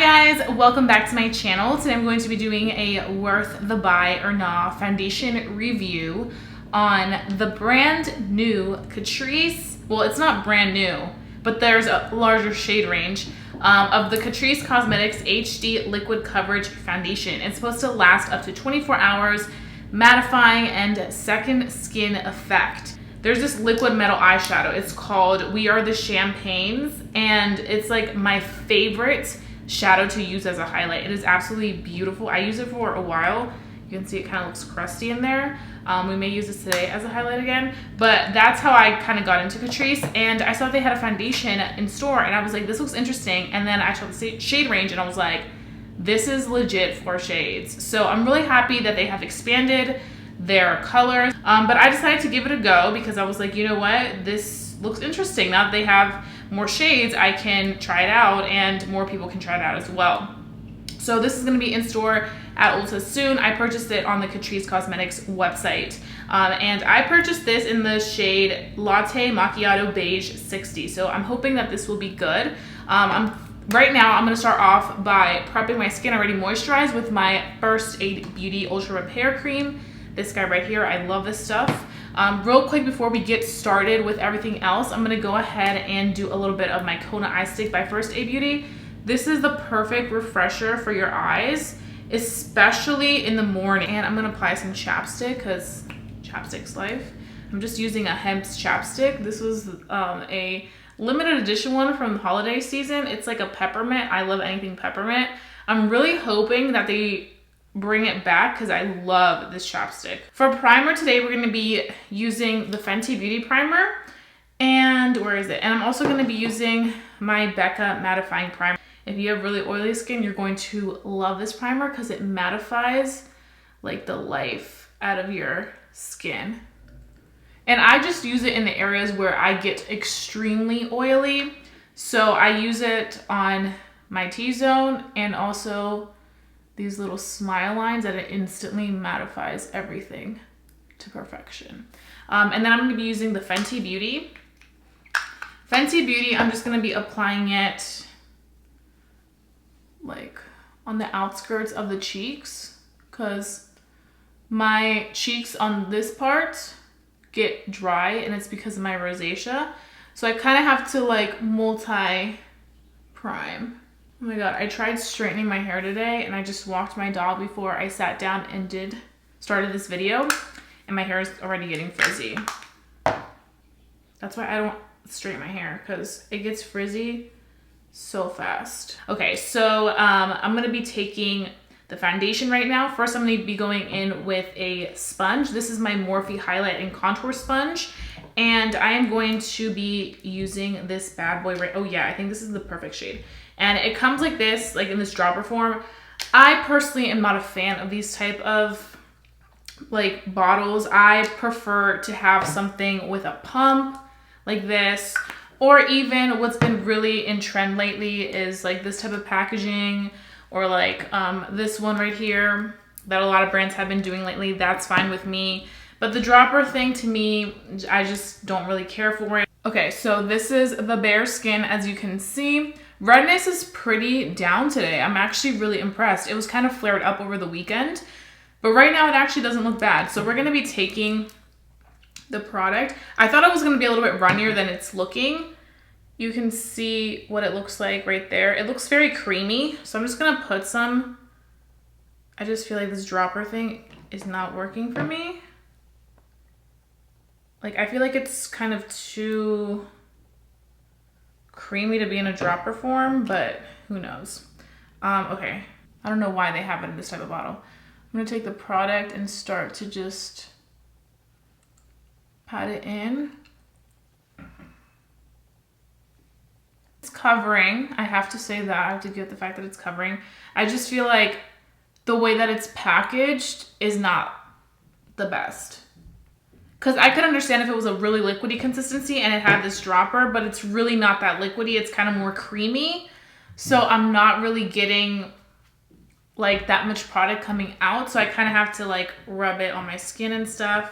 Hi guys, welcome back to my channel. Today I'm going to be doing a worth the buy or nah foundation review on the brand new Catrice. Well, it's not brand new, but there's a larger shade range of the Catrice Cosmetics HD Liquid Coverage Foundation. It's supposed to last up to 24 hours, mattifying and second skin effect. There's this liquid metal eyeshadow. It's called We Are the Champagnes, and it's like my favorite shadow to use as a highlight. It is absolutely beautiful. I use it for a while. You can see it kind of looks crusty in there. We may use this today as a highlight again, but that's how I kind of got into Catrice, and I saw they had a foundation in store, and I was like, this looks interesting, and then I saw the shade range, and I was like, this is legit 4 shades. So I'm really happy that they have expanded their colors, but I decided to give it a go because I was like, you know what, this looks interesting. Now that they have more shades, I can try it out and more people can try it out as well. So this is going to be in store at Ulta soon. I purchased it on the Catrice Cosmetics website, and I purchased this in the shade Latte Macchiato Beige 60. So I'm hoping that this will be good. Right now, I'm going to start off by prepping my skin already moisturized with my First Aid Beauty Ultra Repair Cream. This guy right here, I love this stuff. Real quick before we get started with everything else, I'm going to go ahead and do a little bit of my Kona Eye Stick by First Aid Beauty. This is the perfect refresher for your eyes, especially in the morning. And I'm going to apply some chapstick because chapstick's life. I'm just using a Hemp's chapstick. This was a limited edition one from the holiday season. It's like a peppermint. I love anything peppermint. I'm really hoping that they bring it back because I love this chapstick. For primer today, we're going to be using the Fenty Beauty Primer. And where is it? And I'm also going to be using my Becca Mattifying Primer. If you have really oily skin, you're going to love this primer because it mattifies like the life out of your skin. And I just use it in the areas where I get extremely oily. So I use it on my T-zone and also these little smile lines that it instantly mattifies everything to perfection. And then I'm going to be using the Fenty Beauty. Fenty Beauty, I'm just going to be applying it like on the outskirts of the cheeks because my cheeks on this part get dry and it's because of my rosacea. So I kind of have to like multi-prime. Oh my god, I tried straightening my hair today and I just walked my dog before I sat down and started this video, and my hair is already getting frizzy. That's why I don't straighten my hair because it gets frizzy so fast. Okay, so I'm gonna be taking the foundation right now. First, I'm gonna be going in with a sponge. This is my Morphe Highlight and Contour Sponge, and I am going to be using this bad boy right. Oh yeah, I think this is the perfect shade. And it comes like this, like in this dropper form. I personally am not a fan of these type of like bottles. I prefer to have something with a pump like this, or even what's been really in trend lately is like this type of packaging, or like this one right here that a lot of brands have been doing lately. That's fine with me. But the dropper thing, to me, I just don't really care for it. Okay, so this is the bare skin, as you can see. Redness is pretty down today. I'm actually really impressed. It was kind of flared up over the weekend, but right now it actually doesn't look bad. So we're gonna be taking the product. I thought it was gonna be a little bit runnier than it's looking. You can see what it looks like right there. It looks very creamy. So I'm just gonna put some. I just feel like this dropper thing is not working for me. Like, I feel like it's kind of too creamy to be in a dropper form, but who knows. Okay, I don't know why they have it in this type of bottle. I'm gonna take the product and start to just pat it in. It's covering, I have to say that. I have to get the fact that it's covering. I just feel like the way that it's packaged is not the best. Because I could understand if it was a really liquidy consistency and it had this dropper, but it's really not that liquidy. It's kind of more creamy. So I'm not really getting like that much product coming out. So I kind of have to like rub it on my skin and stuff.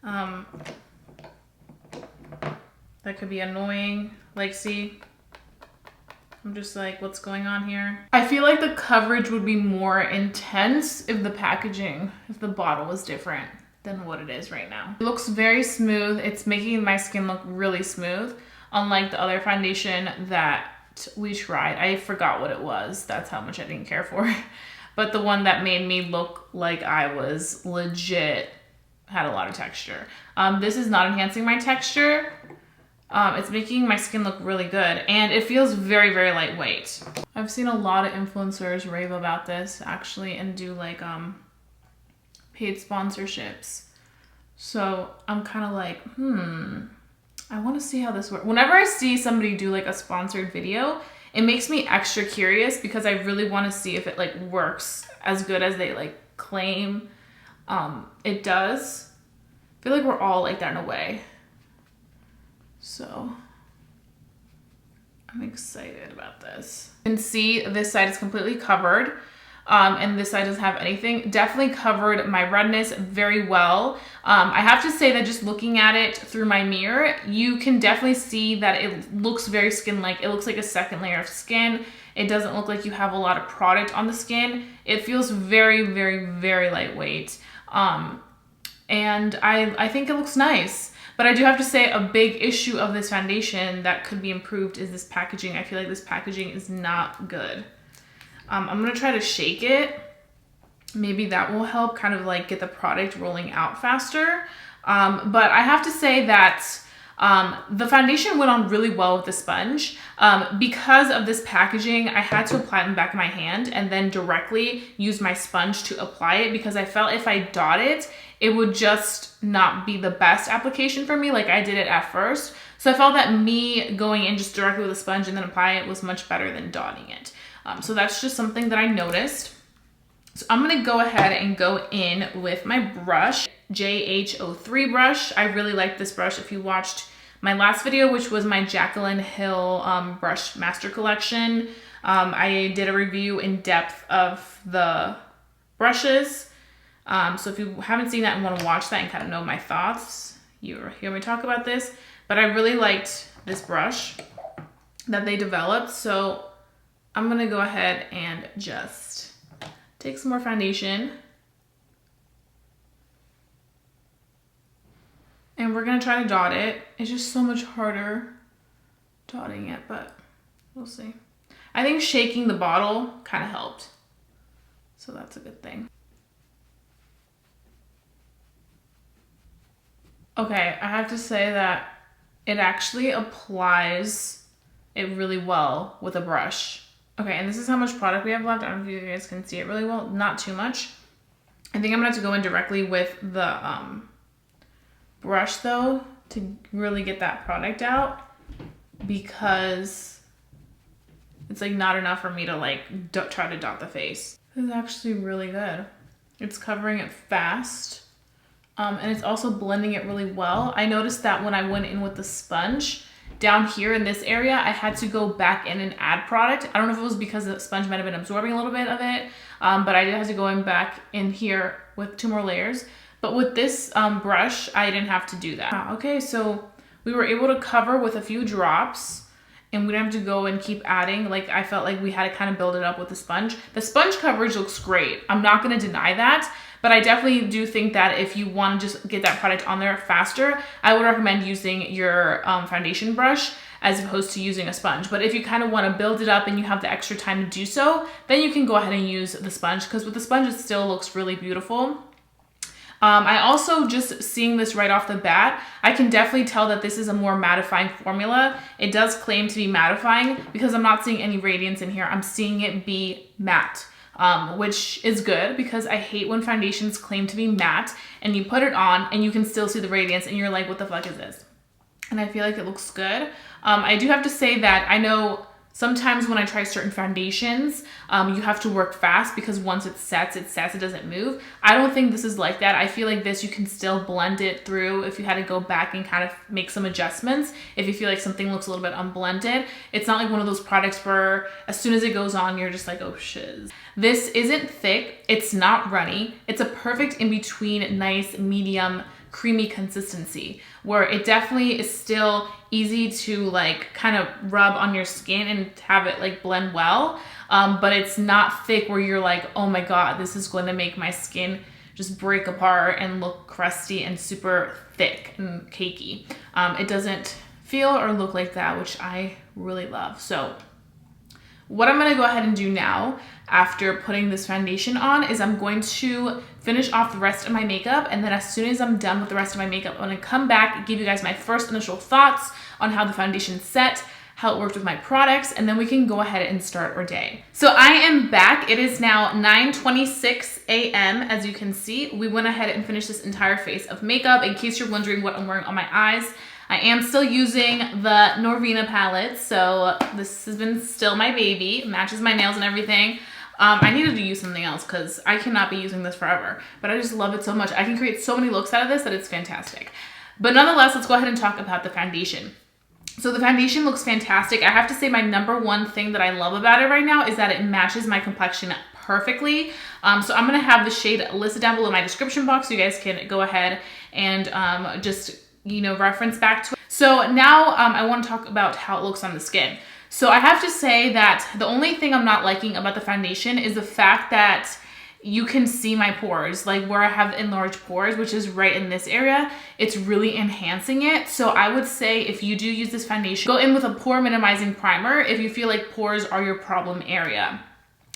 That could be annoying. Like, see, I'm just like, what's going on here? I feel like the coverage would be more intense if the packaging, if the bottle was different than what it is right now. It looks very smooth. It's making my skin look really smooth, unlike the other foundation that we tried. I forgot what it was. That's how much I didn't care for it. But the one that made me look like I was legit, had a lot of texture. This is not enhancing my texture. It's making my skin look really good, and it feels very, very lightweight. I've seen a lot of influencers rave about this actually and do like paid sponsorships. So I'm kind of like, I want to see how this works. Whenever I see somebody do like a sponsored video, it makes me extra curious because I really want to see if it like works as good as they like claim it does. I feel like we're all like that in a way. So I'm excited about this. You can see this side is completely covered. And this side doesn't have anything. Definitely covered my redness very well. I have to say that just looking at it through my mirror, you can definitely see that it looks very skin-like. It looks like a second layer of skin. It doesn't look like you have a lot of product on the skin. It feels very, very, very lightweight. And I think it looks nice. But I do have to say a big issue of this foundation that could be improved is this packaging. I feel like this packaging is not good. I'm gonna try to shake it. Maybe that will help kind of like get the product rolling out faster. But I have to say that the foundation went on really well with the sponge. Because of this packaging, I had to apply it in the back of my hand and then directly use my sponge to apply it because I felt if I dot it, it would just not be the best application for me like I did it at first. So I felt that me going in just directly with a sponge and then applying it was much better than dotting it. So that's just something that I noticed. So I'm gonna go ahead and go in with my brush, JH03 brush. I really like this brush. If you watched my last video, which was my Jaclyn Hill brush master collection, I did a review in depth of the brushes. So if you haven't seen that and want to watch that and kind of know my thoughts, you hear me talk about this. But I really liked this brush that they developed. So I'm gonna go ahead and just take some more foundation. And we're gonna try to dot it. It's just so much harder dotting it, but we'll see. I think shaking the bottle kind of helped. So that's a good thing. Okay, I have to say that it actually applies it really well with a brush. Okay, and this is how much product we have left. I don't know if you guys can see it really well. Not too much. I think I'm gonna have to go in directly with the brush though to really get that product out because it's like not enough for me to like try to dot the face. This is actually really good. It's covering it fast. And it's also blending it really well. I noticed that when I went in with the sponge, down here in this area, I had to go back in and add product. I don't know if it was because the sponge might have been absorbing a little bit of it, but I did have to go in back in here with 2 more layers. But with this brush, I didn't have to do that. Okay, so we were able to cover with a few drops and we didn't have to go and keep adding. Like I felt like we had to kind of build it up with the sponge. The sponge coverage looks great. I'm not gonna deny that. But I definitely do think that if you want to just get that product on there faster, I would recommend using your foundation brush as opposed to using a sponge. But if you kind of want to build it up and you have the extra time to do so, then you can go ahead and use the sponge because with the sponge, it still looks really beautiful. I also, just seeing this right off the bat, I can definitely tell that this is a more mattifying formula. It does claim to be mattifying because I'm not seeing any radiance in here. I'm seeing it be matte. Which is good because I hate when foundations claim to be matte and you put it on and you can still see the radiance and you're like, what the fuck is this? And I feel like it looks good. I do have to say that I know sometimes when I try certain foundations, you have to work fast because once it sets, it doesn't move. I don't think this is like that. I feel like this, you can still blend it through if you had to go back and kind of make some adjustments. If you feel like something looks a little bit unblended, it's not like one of those products where as soon as it goes on, you're just like, oh shiz. This isn't thick. It's not runny. It's a perfect in between, nice, medium creamy consistency, where it definitely is still easy to like kind of rub on your skin and have it like blend well. But it's not thick where you're like, oh my God, this is going to make my skin just break apart and look crusty and super thick and cakey. It doesn't feel or look like that, which I really love. So what I'm gonna go ahead and do now after putting this foundation on is I'm going to finish off the rest of my makeup, and then as soon as I'm done with the rest of my makeup, I'm gonna come back and give you guys my first initial thoughts on how the foundation set, how it worked with my products, and then we can go ahead and start our day. So I am back. It is now 9:26 a.m. As you can see, we went ahead and finished this entire face of makeup. In case you're wondering what I'm wearing on my eyes, I am still using the Norvina palette, so this has been still my baby. It matches my nails and everything. I needed to use something else because I cannot be using this forever, but I just love it so much. I can create so many looks out of this that it's fantastic. But nonetheless, let's go ahead and talk about the foundation. So the foundation looks fantastic. I have to say my number one thing that I love about it right now is that it matches my complexion perfectly. So I'm gonna have the shade listed down below in my description box so you guys can go ahead and just, you know, reference back to it. So now I want to talk about how it looks on the skin. So I have to say that the only thing I'm not liking about the foundation is the fact that you can see my pores, like where I have enlarged pores, which is right in this area. It's really enhancing it. So I would say if you do use this foundation, go in with a pore minimizing primer if you feel like pores are your problem area.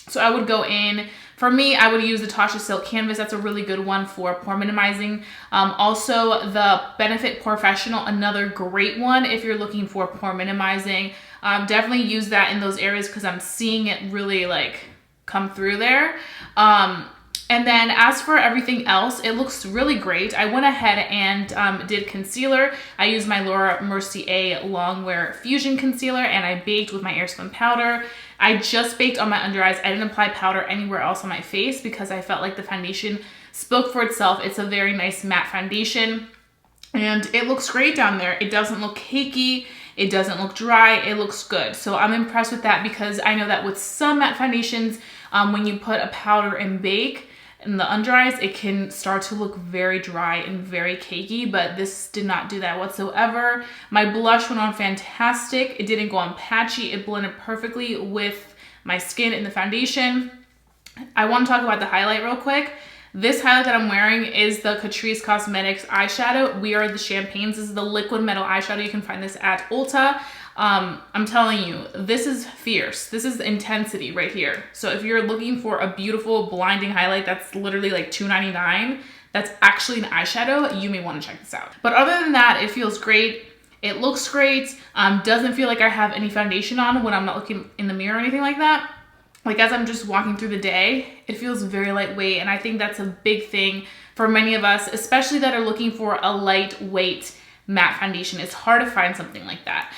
So I would go in, for me, I would use the Tasha Silk Canvas. That's a really good one for pore minimizing. Also the Benefit Professional, another great one if you're looking for pore minimizing. Definitely use that in those areas because I'm seeing it really like come through there. And then as for everything else, it looks really great. I went ahead and did concealer. I used my Laura Mercier Longwear Fusion Concealer, and I baked with my Airspun powder. I just baked on my under eyes. I didn't apply powder anywhere else on my face because I felt like the foundation spoke for itself. It's a very nice matte foundation, and it looks great down there. It doesn't look cakey. It doesn't look dry. It looks good. So I'm impressed with that because I know that with some matte foundations, when you put a powder and bake in the under eyes, it can start to look very dry and very cakey, but this did not do that whatsoever. My blush went on fantastic. It didn't go on patchy. It blended perfectly with my skin in the foundation. I want to talk about the highlight real quick. This highlight that I'm wearing is the Catrice Cosmetics eyeshadow. We Are the Champagnes. This is the liquid metal eyeshadow. You can find this at Ulta. I'm telling you, this is fierce. This is intensity right here. So if you're looking for a beautiful blinding highlight that's literally like $2.99, that's actually an eyeshadow, you may want to check this out. But other than that, it feels great. It looks great. Doesn't feel like I have any foundation on when I'm not looking in the mirror or anything like that. Like as I'm just walking through the day, it feels very lightweight. And I think that's a big thing for many of us, especially that are looking for a lightweight matte foundation. It's hard to find something like that.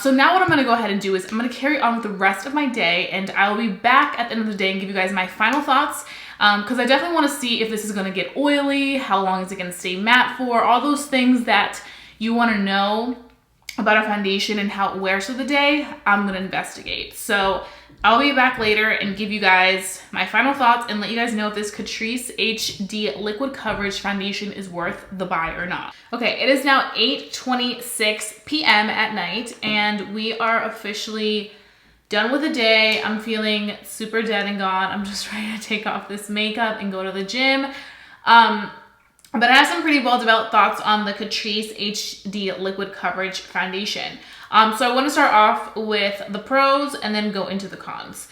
So now what I'm gonna go ahead and do is I'm gonna carry on with the rest of my day, and I'll be back at the end of the day and give you guys my final thoughts, because I definitely wanna see if this is gonna get oily, how long is it gonna stay matte for, all those things that you wanna know about a foundation and how it wears through the day, I'm gonna investigate. So I'll be back later and give you guys my final thoughts and let you guys know if this Catrice HD Liquid Coverage Foundation is worth the buy or not. Okay, it is now 8:26 p.m. at night, and we are officially done with the day. I'm feeling super dead and gone. I'm just ready to take off this makeup and go to the gym. But I have some pretty well-developed thoughts on the Catrice HD Liquid Coverage Foundation. So I want to start off with the pros and then go into the cons.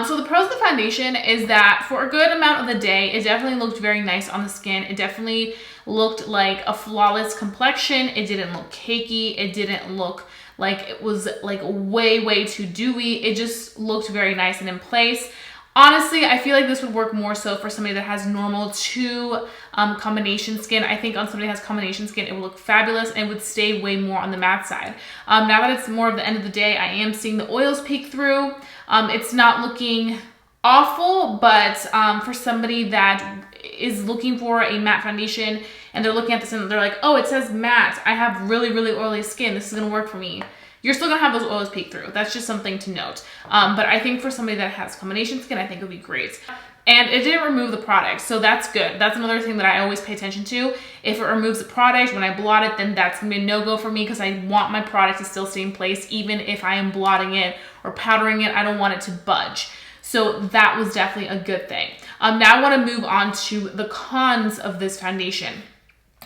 So the pros of the foundation is that for a good amount of the day, it definitely looked very nice on the skin. It definitely looked like a flawless complexion. It didn't look cakey. It didn't look like it was like way too dewy. It just looked very nice and in place. Honestly, I feel like this would work more so for somebody that has normal to combination skin. I think on somebody that has combination skin, it would look fabulous and would stay way more on the matte side. Now that it's more of the end of the day, I am seeing the oils peek through. It's not looking awful, but for somebody that is looking for a matte foundation and they're looking at this and they're like, oh, it says matte. I have really oily skin. This is gonna work for me. you're still gonna have those oils peek through. That's just something to note. But I think for somebody that has combination skin, I think it would be great. And it didn't remove the product, so that's good. That's another thing that I always pay attention to. If it removes the product, when I blot it, then that's gonna be a no-go for me because I want my product to still stay in place even if I am blotting it or powdering it. I don't want it to budge. So that was definitely a good thing. Now I wanna move on to the cons of this foundation.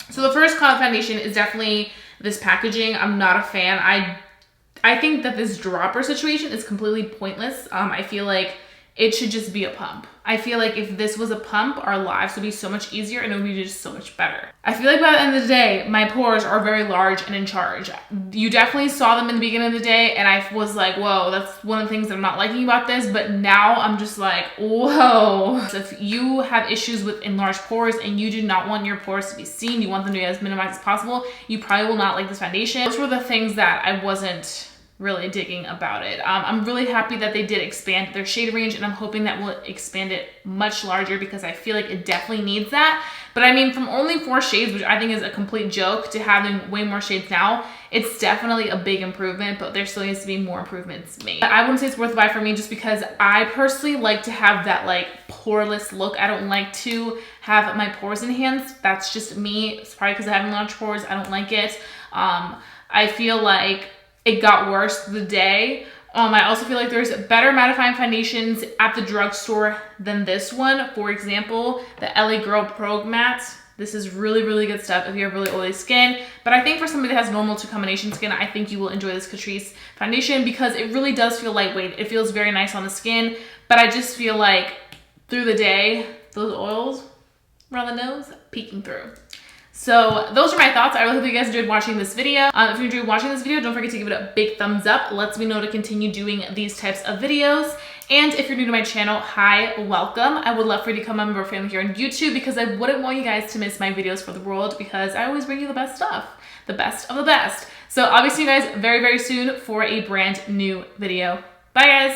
So the first con of foundation is definitely this packaging. I'm not a fan. I think that this dropper situation is completely pointless. I feel like it should just be a pump. I feel like if this was a pump, our lives would be so much easier and it would be just so much better. I feel like by the end of the day, my pores are very large and in charge. You definitely saw them in the beginning of the day and I was like, whoa, that's one of the things that I'm not liking about this, but now I'm just like, whoa. So if you have issues with enlarged pores and you do not want your pores to be seen, you want them to be as minimized as possible, you probably will not like this foundation. Those were the things that I wasn't really digging about it. I'm really happy that they did expand their shade range and I'm hoping that we'll expand it much larger because I feel like it definitely needs that. But I mean, from only 4 shades, which I think is a complete joke, to having way more shades now, it's definitely a big improvement, but there still needs to be more improvements made. I wouldn't say it's worth a buy for me just because I personally like to have that like poreless look. I don't like to have my pores enhanced. That's just me. It's probably because I have enlarged pores. I don't like it. I feel like it got worse the day. I also feel like there's better mattifying foundations at the drugstore than this one. For example, the LA Girl Pro Matte. This is really, really good stuff if you have really oily skin. But I think for somebody that has normal to combination skin, I think you will enjoy this Catrice foundation because it really does feel lightweight. It feels very nice on the skin, but I just feel like through the day, those oils around the nose peeking through. So those are my thoughts. I really hope you guys enjoyed watching this video. If you enjoyed watching this video, don't forget to give it a big thumbs up. It lets me know to continue doing these types of videos. And if you're new to my channel, hi, welcome. I would love for you to become a member of our family here on YouTube because I wouldn't want you guys to miss my videos for the world because I always bring you the best stuff, the best of the best. So I'll be seeing you guys very, very soon for a brand new video. Bye guys.